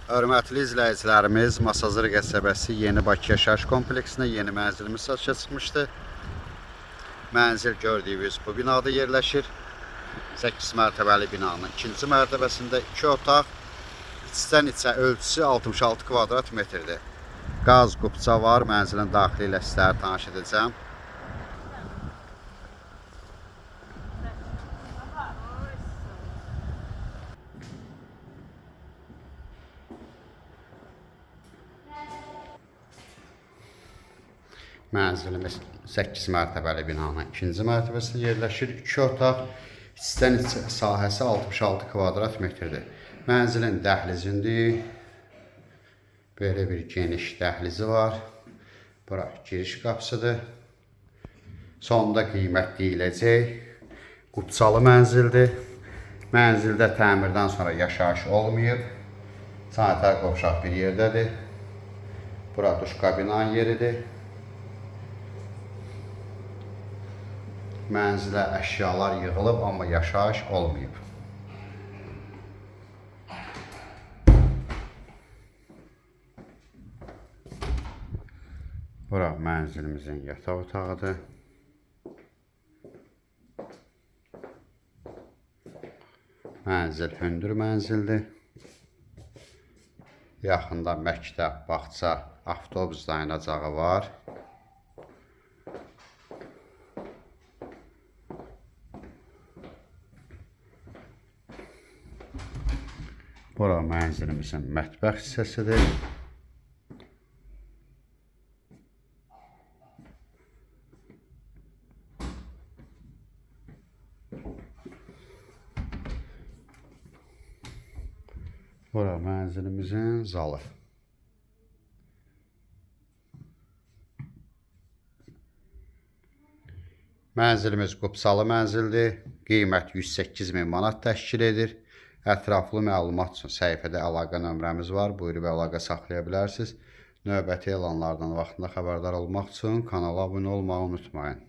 Hörmətli izləyicilərimiz, Masazır qəsəbəsi Yeni Bakı yaşayış kompleksində yeni mənzilimiz satışa çıxmışdı. Mənzil gördüyünüz bu binada yerləşir. 8 mərtəbəli binanın ikinci mərtəbəsində 2 otaq, içdən içə ölçüsü 66 kvadrat metrdir. Qaz qubça var, mənzilin daxili ilə sizləri tanış edəcəm. Mənzilimiz 8 mərtəbəli binanın ikinci mərtəbəsində yerləşir. 2 otaq, içdən içə sahəsi 66 kvadrat metrdir. Mənzilin dəhlizindir. Böyle bir geniş dəhlizi var. Bura giriş qapısıdır. Sonda qiymət deyiləcək. Qubçalı mənzildir. Mənzildə təmirdən sonra yaşayış olmayıb. Sanitar qovşaq bir yerdədir. Bura duş kabinanın yeridir. Mənzilə əşyalar yığılıb, amma yaşayış olmayıb. Bura mənzilimizin yataq otağıdır. Mənzil hündür mənzildir. Yaxında məktəb, bağça, avtobus dayanacağı var. Bura mənzilimizin mətbəx hissəsidir. Bura mənzilimizin zalı. Mənzilimiz qubçalı mənzildir. Qiymət 108.000 manat təşkil edir. Ətraflı məlumat üçün səhifədə əlaqə nömrəmiz var. Buyurub əlaqə saxlaya bilərsiniz. Növbəti elanlardan vaxtında xəbərdar olmaq üçün kanala abunə olmağı unutmayın.